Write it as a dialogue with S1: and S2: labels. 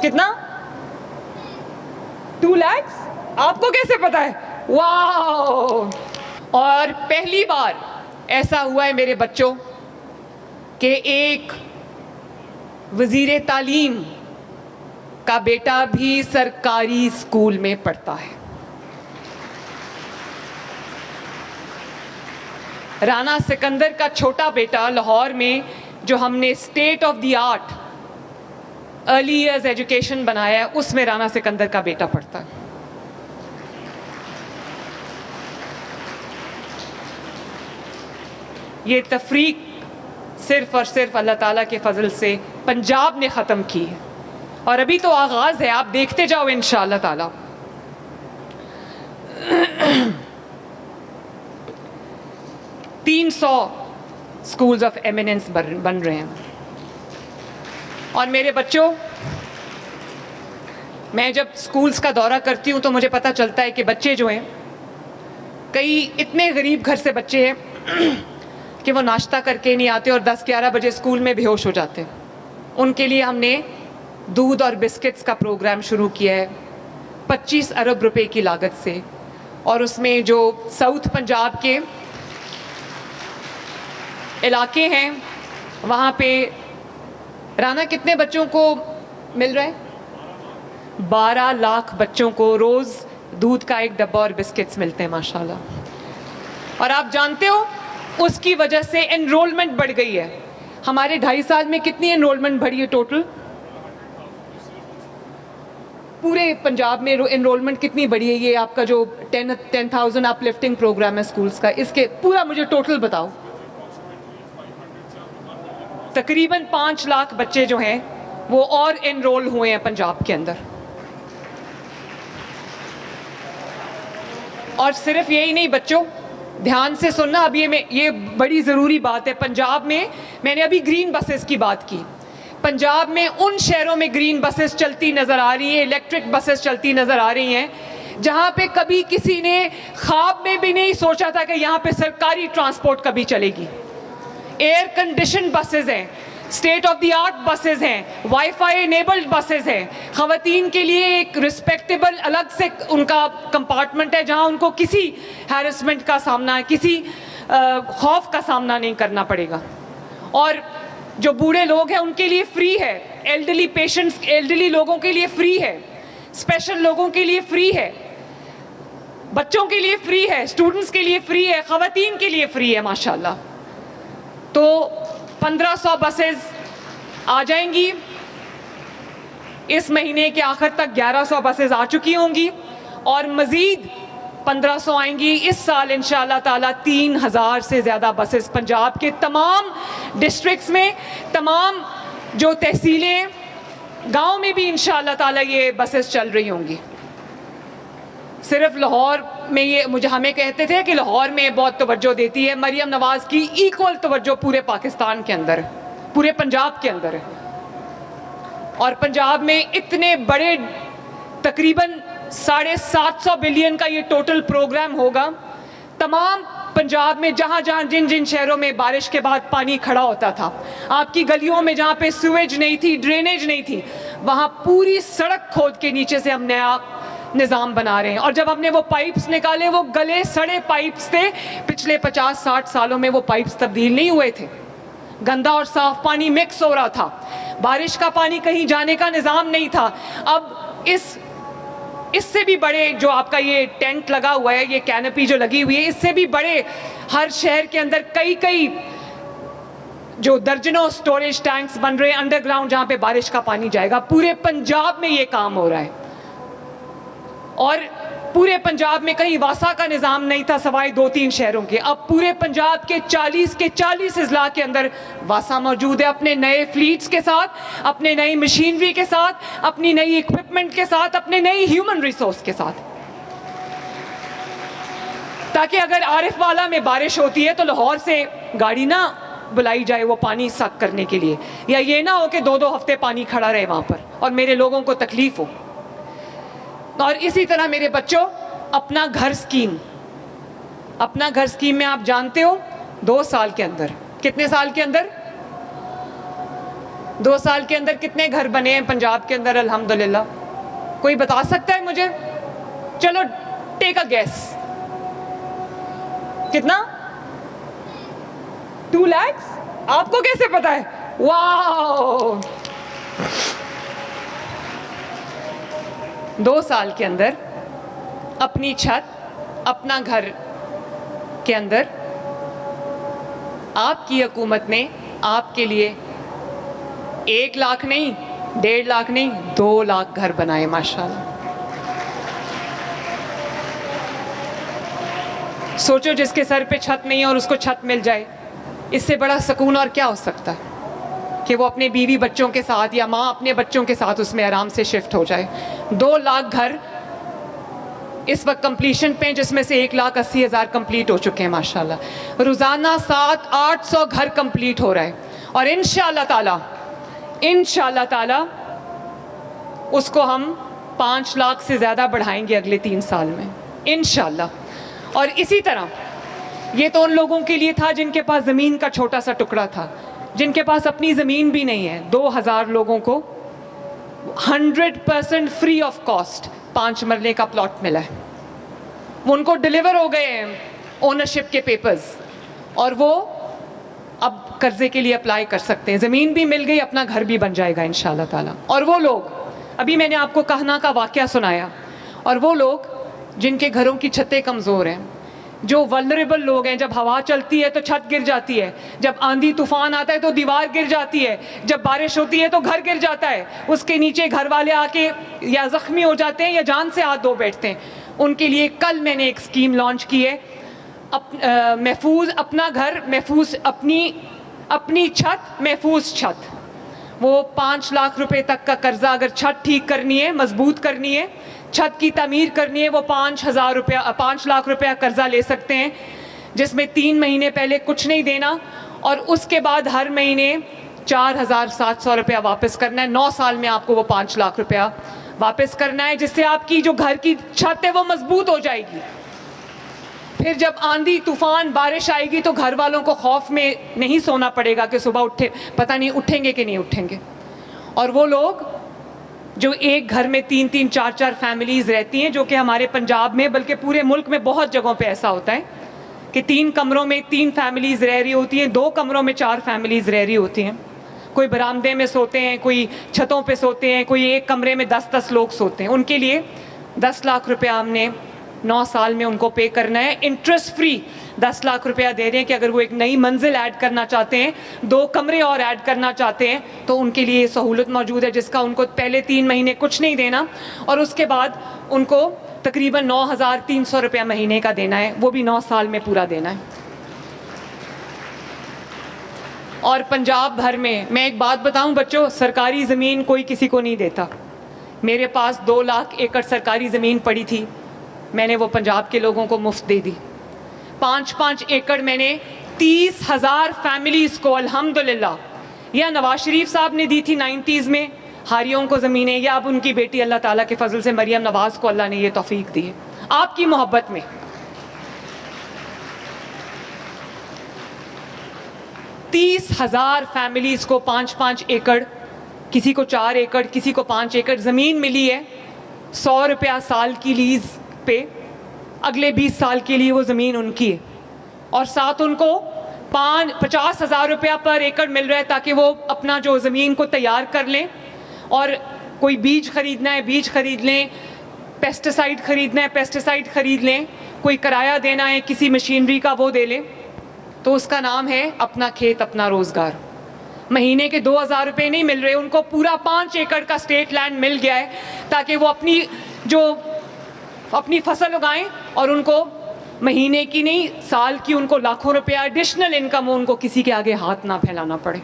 S1: کتنا؟ 2 lakhs؟ آپ کو کیسے پتا ہے؟ واو! اور پہلی بار ایسا ہوا ہے میرے بچوں کہ ایک وزیر تعلیم کا بیٹا بھی سرکاری اسکول میں پڑھتا ہے. رانا سکندر کا چھوٹا بیٹا لاہور میں جو ہم نے state of the art early years education بنایا ہے, اس میں رانا سکندر کا بیٹا پڑھتا ہے. یہ تفریق صرف اور صرف اللہ تعالیٰ کے فضل سے پنجاب نے ختم کی ہے, اور ابھی تو آغاز ہے, آپ دیکھتے جاؤ انشاءاللہ تعالیٰ. 300 اسکولز آف ایمیننس بن رہے ہیں. اور میرے بچوں, میں جب اسکولز کا دورہ کرتی ہوں تو مجھے پتہ چلتا ہے کہ بچے جو ہیں, کئی اتنے غریب گھر سے بچے ہیں کہ وہ ناشتہ کر کے نہیں آتے اور 10-11 بجے اسکول میں بے ہوش ہو جاتے ہیں. ان کے لیے ہم نے دودھ اور بسکٹس کا پروگرام شروع کیا ہے 25 ارب روپے کی لاگت سے, اور اس میں جو ساؤتھ پنجاب کے علاقے ہیں وہاں پہ رانا کتنے بچوں کو مل رہا ہے؟ 12 لاکھ بچوں کو روز دودھ کا ایک ڈبہ اور بسکٹس ملتے ہیں ماشاءاللہ. اور آپ جانتے ہو اس کی وجہ سے انرولمنٹ بڑھ گئی ہے. ہمارے 2.5 سال میں کتنی انرولمنٹ بڑھی ہے ٹوٹل؟ پورے پنجاب میں انرولمنٹ کتنی بڑھی ہے؟ یہ آپ کا جو 10,000 اپ لفٹنگ پروگرام ہے اسکولز کا, اس کے پورا مجھے ٹوٹل بتاؤ. تقریباً 5 لاکھ بچے جو ہیں وہ اور انرول ہوئے ہیں پنجاب کے اندر. اور صرف یہی نہیں بچوں, دھیان سے سننا, اب یہ بڑی ضروری بات ہے. پنجاب میں نے ابھی گرین بسز کی بات کی. پنجاب میں ان شہروں میں گرین بسز چلتی نظر آ رہی ہیں, الیکٹرک بسز چلتی نظر آ رہی ہیں جہاں پہ کبھی کسی نے خواب میں بھی نہیں سوچا تھا کہ یہاں پہ سرکاری ٹرانسپورٹ کبھی چلے گی. ایئر کنڈیشن بسز ہیں, state of the art buses ہیں, وائی فائی انیبلڈ بسز ہیں. خواتین کے لیے ایک رسپیکٹیبل الگ سے ان کا کمپارٹمنٹ ہے جہاں ان کو کسی ہیرسمنٹ کا سامنا, کسی خوف کا سامنا نہیں کرنا پڑے گا. اور جو بوڑھے لوگ ہیں ان کے لیے فری ہے, ایلڈرلی پیشنٹس, ایلڈرلی لوگوں کے لیے فری ہے, اسپیشل لوگوں کے لیے فری ہے, بچوں کے لیے فری ہے, اسٹوڈنٹس کے لیے فری ہے, خواتین کے لیے فری ہے ماشاءاللہ. تو 1500 بسز آ جائیں گی. اس مہینے کے آخر تک 1100 بسز آ چکی ہوں گی اور مزید 1500 آئیں گی. اس سال انشاءاللہ تعالیٰ 3000 سے زیادہ بسز پنجاب کے تمام ڈسٹرکٹس میں, تمام جو تحصیلیں, گاؤں میں بھی انشاءاللہ تعالیٰ یہ بسز چل رہی ہوں گی. صرف لاہور میں یہ ہمیں کہتے تھے کہ لاہور میں بہت توجہ دیتی ہے, مریم نواز کی ایکول توجہ پورے پاکستان کے اندر, پورے پنجاب کے اندر ہے. اور پنجاب میں اتنے بڑے تقریباً 750 بلین کا یہ ٹوٹل پروگرام ہوگا. تمام پنجاب میں جہاں جہاں جن شہروں میں بارش کے بعد پانی کھڑا ہوتا تھا, آپ کی گلیوں میں جہاں پہ سویج نہیں تھی, ڈرینیج نہیں تھی, وہاں پوری سڑک کھود کے نیچے سے ہم نیا نظام بنا رہے ہیں. اور جب ہم نے وہ پائپس نکالے, وہ گلے سڑے پائپس تھے, پچھلے 50-60 سالوں میں وہ پائپس تبدیل نہیں ہوئے تھے. گندا اور صاف پانی مکس ہو رہا تھا, بارش کا پانی کہیں جانے کا نظام نہیں تھا. اب اس سے بھی بڑے جو آپ کا یہ ٹینٹ لگا ہوا ہے, یہ کینپی جو لگی ہوئی ہے, اس سے بھی بڑے ہر شہر کے اندر کئی جو درجنوں سٹوریج ٹینکس بن رہے ہیں انڈر گراؤنڈ, جہاں پہ بارش کا پانی جائے گا. پورے پنجاب میں یہ کام ہو رہا ہے. اور پورے پنجاب میں کہیں واسا کا نظام نہیں تھا سوائے 2-3 شہروں کے. اب پورے پنجاب کے 40 اضلاع کے اندر واسا موجود ہے, اپنے نئے فلیٹس کے ساتھ, اپنے نئی مشینری کے ساتھ, اپنی نئی اکوپمنٹ کے ساتھ, اپنے نئی ہیومن ریسورس کے ساتھ, تاکہ اگر عارف والا میں بارش ہوتی ہے تو لاہور سے گاڑی نہ بلائی جائے وہ پانی سک کرنے کے لیے, یا یہ نہ ہو کہ 2 ہفتے پانی کھڑا رہے وہاں پر اور میرے لوگوں کو تکلیف ہو. اور اسی طرح میرے بچوں, اپنا گھر اسکیم, اپنا گھر اسکیم میں آپ جانتے ہو 2 سال کے اندر, کتنے سال کے اندر 2 سال کے اندر کتنے گھر بنے ہیں پنجاب کے اندر الحمدللہ؟ کوئی بتا سکتا ہے مجھے؟ چلو ٹیک اے گیس. کتنا؟ 2 lakhs. آپ کو کیسے پتا ہے؟ واو. 2 سال کے اندر اپنی چھت، اپنا گھر کے اندر آپ کی حکومت نے آپ کے لیے 1 لاکھ نہیں، 1.5 لاکھ نہیں، 2 لاکھ گھر بنائے ماشاءاللہ. سوچو جس کے سر پہ چھت نہیں ہے اور اس کو چھت مل جائے، اس سے بڑا سکون اور کیا ہو سکتا ہے کہ وہ اپنے بیوی بچوں کے ساتھ یا ماں اپنے بچوں کے ساتھ اس میں آرام سے شفٹ ہو جائے. 2 لاکھ گھر اس وقت کمپلیشن پہ، جس میں سے 1,80,000 کمپلیٹ ہو چکے ہیں ماشاءاللہ. روزانہ 700-800 گھر کمپلیٹ ہو رہا ہے، اور انشاءاللہ تعالی اس کو ہم 5 لاکھ سے زیادہ بڑھائیں گے اگلے 3 سال میں انشاءاللہ. اور اسی طرح یہ تو ان لوگوں کے لیے تھا جن کے پاس زمین کا چھوٹا سا ٹکڑا تھا، جن کے پاس اپنی زمین بھی نہیں ہے. 2,000 لوگوں کو 100% فری آف کاسٹ 5 مرلے کا پلاٹ ملا ہے. وہ ان کو ڈیلیور ہو گئے ہیں اونرشپ کے پیپرز، اور وہ اب قرضے کے لیے اپلائی کر سکتے ہیں. زمین بھی مل گئی، اپنا گھر بھی بن جائے گا انشاءاللہ تعالی. اور وہ لوگ، ابھی میں نے آپ کو کہنا کا واقعہ سنایا، اور وہ لوگ جن کے گھروں کی چھتیں کمزور ہیں، جو ولنریبل لوگ ہیں، جب ہوا چلتی ہے تو چھت گر جاتی ہے، جب آندھی طوفان آتا ہے تو دیوار گر جاتی ہے، جب بارش ہوتی ہے تو گھر گر جاتا ہے، اس کے نیچے گھر والے آ کے یا زخمی ہو جاتے ہیں یا جان سے ہاتھ دھو بیٹھتے ہیں. ان کے لیے کل میں نے ایک اسکیم لانچ کی ہے، محفوظ اپنا گھر، محفوظ اپنی چھت، محفوظ چھت. وہ 5 لاکھ روپے تک کا قرضہ، اگر چھت ٹھیک کرنی ہے، مضبوط کرنی ہے، چھت کی تعمیر کرنی ہے، وہ 5 لاکھ روپیہ قرضہ لے سکتے ہیں، جس میں 3 مہینے پہلے کچھ نہیں دینا، اور اس کے بعد ہر مہینے 4,700 روپیہ واپس کرنا ہے. 9 سال میں آپ کو وہ 5 لاکھ روپیہ واپس کرنا ہے، جس سے آپ کی جو گھر کی چھت ہے وہ مضبوط ہو جائے گی. پھر جب آندھی طوفان بارش آئے گی تو گھر والوں کو خوف میں نہیں سونا پڑے گا کہ صبح پتہ نہیں اٹھیں گے کہ نہیں اٹھیں گے. اور وہ لوگ جو ایک گھر میں 3-3 4-4 فیملیز رہتی ہیں، جو کہ ہمارے پنجاب میں بلکہ پورے ملک میں بہت جگہوں پہ ایسا ہوتا ہے کہ 3 کمروں میں 3 فیملیز رہ رہی ہوتی ہیں، 2 کمروں میں 4 فیملیز رہ رہی ہوتی ہیں. کوئی برآمدے میں سوتے ہیں، کوئی چھتوں پہ سوتے ہیں، کوئی ایک کمرے میں 10-10 لوگ سوتے ہیں. ان کے لیے 10 لاکھ روپیہ ہم نے 9 سال میں ان کو پے کرنا ہے، انٹرسٹ فری 10 لاکھ روپیہ دے رہے ہیں کہ اگر وہ ایک نئی منزل ایڈ کرنا چاہتے ہیں، 2 کمرے اور ایڈ کرنا چاہتے ہیں، تو ان کے لیے یہ سہولت موجود ہے، جس کا ان کو پہلے 3 مہینے کچھ نہیں دینا، اور اس کے بعد ان کو تقریباً 9,300 روپیہ مہینے کا دینا ہے، وہ بھی 9 سال میں پورا دینا ہے. اور پنجاب بھر میں ایک بات بتاؤں بچوں، سرکاری زمین کوئی کسی کو نہیں دیتا. میرے پاس 2 لاکھ ایکڑ سرکاری زمین پڑی تھی، میں نے وہ پنجاب کے لوگوں کو مفت دے دی. 5-5 ایکڑ میں نے 30,000 فیملیز کو الحمدللہ، یا نواز شریف صاحب نے دی تھی 90s میں ہاریوں کو زمینیں، یا اب ان کی بیٹی اللہ تعالیٰ کے فضل سے مریم نواز کو اللہ نے یہ توفیق دی ہے آپ کی محبت میں. 30,000 فیملیز کو 5-5 ایکڑ، کسی کو 4 ایکڑ، کسی کو 5 ایکڑ زمین ملی ہے. 100 روپیہ سال کی لیز پہ، اگلے 20 سال کے لیے وہ زمین ان کی ہے، اور ساتھ ان کو 50,000 روپیہ پر ایکڑ مل رہا ہے تاکہ وہ اپنا جو زمین کو تیار کر لیں، اور کوئی بیج خریدنا ہے بیج خرید لیں، پیسٹیسائڈ خریدنا ہے پیسٹیسائڈ خرید لیں، کوئی کرایہ دینا ہے کسی مشینری کا وہ دے لیں. تو اس کا نام ہے اپنا کھیت اپنا روزگار. مہینے کے 2,000 روپے نہیں مل رہے، ان کو پورا 5 ایکڑ کا اسٹیٹ لینڈ مل گیا ہے تاکہ وہ اپنی فصل اگائیں، اور ان کو مہینے کی نہیں سال کی ان کو لاکھوں روپیہ ایڈیشنل انکم ہو، ان کو کسی کے آگے ہاتھ نہ پھیلانا پڑے.